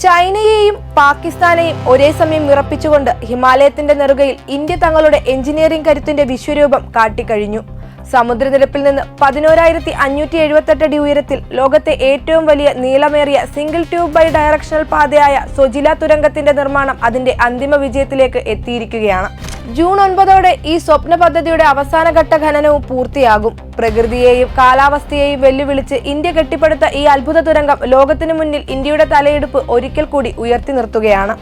ചൈനയെയും പാകിസ്ഥാനെയും ഒരേ സമയം വിറപ്പിച്ചുകൊണ്ട് ഹിമാലയത്തിന്റെ നെറുകയിൽ ഇന്ത്യ തങ്ങളുടെ എഞ്ചിനീയറിംഗ് കരുത്തിന്റെ വിശ്വരൂപം കാട്ടിക്കഴിഞ്ഞു. സമുദ്രനിരപ്പിൽ നിന്ന് 11,578 അടി ഉയരത്തിൽ ലോകത്തെ ഏറ്റവും വലിയ നീളമേറിയ സിംഗിൾ ട്യൂബ് ബൈ ഡയറക്ഷണൽ പാതയായ സൊജില തുരങ്കത്തിന്റെ നിർമ്മാണം അതിന്റെ അന്തിമ വിജയത്തിലേക്ക് എത്തിയിരിക്കുകയാണ്. ജൂൺ 9 ഈ സ്വപ്ന പദ്ധതിയുടെ അവസാനഘട്ട ഖനനവും പൂർത്തിയാകും. പ്രകൃതിയെയും കാലാവസ്ഥയെയും വെല്ലുവിളിച്ച് ഇന്ത്യ കെട്ടിപ്പടുത്ത ഈ അത്ഭുത തുരങ്കം ലോകത്തിനു മുന്നിൽ ഇന്ത്യയുടെ തലയെടുപ്പ് ഒരിക്കൽ കൂടി ഉയർത്തി നിർത്തുകയാണ്.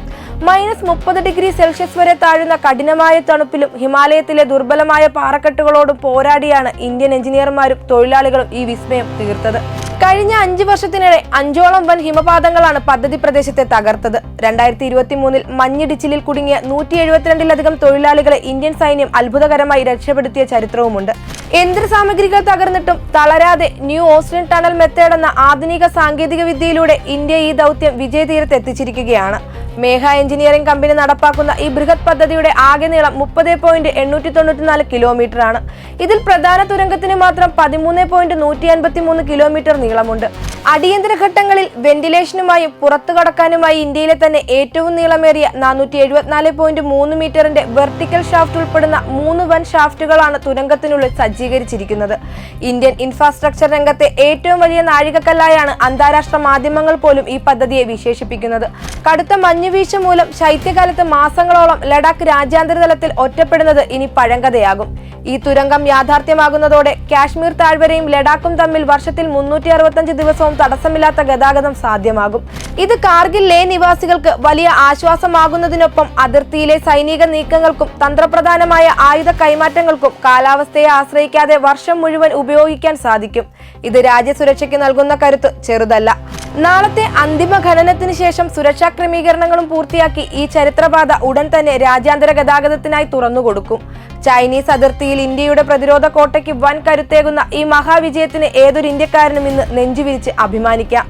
-30°C വരെ താഴുന്ന കഠിനമായ തണുപ്പിലും ഹിമാലയത്തിലെ ദുർബലമായ പാറക്കെട്ടുകളോടും പോരാടിയാണ് ഇന്ത്യൻ എഞ്ചിനീയർമാരും തൊഴിലാളികളും ഈ വിസ്മയം തീർത്തത്. കഴിഞ്ഞ 5 വർഷത്തിനിടെ 5ഓളം വൻ ഹിമപാതങ്ങളാണ് പദ്ധതി പ്രദേശത്തെ തകർത്തത്. 2023 മഞ്ഞിടിച്ചിലിൽ കുടുങ്ങിയ 172ലധികം തൊഴിലാളികളെ ഇന്ത്യൻ സൈന്യം അത്ഭുതകരമായി രക്ഷപ്പെടുത്തിയ ചരിത്രവുമുണ്ട്. യന്ത്രസാമഗ്രികൾ തകർന്നിട്ടും തളരാതെ ന്യൂ ഓസ്റ്റിൻ ടണൽ മെത്തേഡ് എന്ന ആധുനിക സാങ്കേതിക വിദ്യയിലൂടെ ഇന്ത്യ ഈ ദൗത്യം വിജയതീരത്ത് എത്തിച്ചിരിക്കുകയാണ്. മേഘ എഞ്ചിനീയറിംഗ് കമ്പനി നടപ്പാക്കുന്ന ഈ ബൃഹത് പദ്ധതിയുടെ ആകെ നീളം 30.894 കിലോമീറ്ററാണ്. ഇതിൽ പ്രധാന തുരങ്കത്തിന് മാത്രം 13.153 കിലോമീറ്റർ നീളമുണ്ട്. അടിയന്തര ഘട്ടങ്ങളിൽ വെന്റിലേഷനുമായും പുറത്തു കടക്കാനുമായി ഇന്ത്യയിലെ തന്നെ ഏറ്റവും നീളമേറിയ 474.3 മീറ്ററിന്റെ വെർട്ടിക്കൽ ഷാഫ്റ്റ് ഉൾപ്പെടുന്ന 3 വൻ ഷാഫ്റ്റുകളാണ് തുരങ്കത്തിനുള്ളിൽ സജ്ജീകരിച്ചിരിക്കുന്നത്. ഇന്ത്യൻ ഇൻഫ്രാസ്ട്രക്ചർ രംഗത്തെ ഏറ്റവും വലിയ നാഴികക്കല്ലായാണ് അന്താരാഷ്ട്ര മാധ്യമങ്ങൾ പോലും ഈ പദ്ധതിയെ വിശേഷിപ്പിക്കുന്നത്. കടുത്ത മഞ്ഞുവീഴ്ച മൂലം ശൈത്യകാലത്ത് മാസങ്ങളോളം ലഡാക്ക് രാജ്യാന്തര തലത്തിൽ ഒറ്റപ്പെടുന്നത് ഇനി പഴങ്കഥയാകും. ഈ തുരങ്കം യാഥാർത്ഥ്യമാകുന്നതോടെ കാശ്മീർ താഴ്വരയും ലഡാക്കും തമ്മിൽ വർഷത്തിൽ 365 ദിവസവും തടസ്സമില്ലാത്ത ഗതാഗതം സാധ്യമാകും. ഇത് കാർഗിൽ ലേ നിവാസികൾക്ക് വലിയ ആശ്വാസമാകുന്നതിനൊപ്പം അതിർത്തിയിലെ സൈനിക നീക്കങ്ങൾക്കും തന്ത്രപ്രധാനമായ ആയുധ കൈമാറ്റങ്ങൾക്കും കാലാവസ്ഥയെ ആശ്രയിക്കാതെ വർഷം മുഴുവൻ ഉപയോഗിക്കാൻ സാധിക്കും. ഇത് രാജ്യസുരക്ഷയ്ക്ക് നൽകുന്ന കരുത്ത് ചെറുതല്ല. നാളത്തെ അന്തിമ ഖനനത്തിന് ശേഷം സുരക്ഷാ ക്രമീകരണങ്ങളും പൂർത്തിയാക്കി ഈ ചരിത്രപാത ഉടൻ തന്നെ രാജ്യാന്തര ഗതാഗതത്തിനായി തുറന്നുകൊടുക്കും. ചൈനീസ് അതിർത്തിയിൽ ഇന്ത്യയുടെ പ്രതിരോധ കോട്ടയ്ക്ക് വൻ കരുത്തേകുന്ന ഈ മഹാവിജയത്തിന് ഏതൊരു ഇന്ത്യക്കാരനും ഇന്ന് നെഞ്ചുവിരിച്ച് അഭിമാനിക്കാം.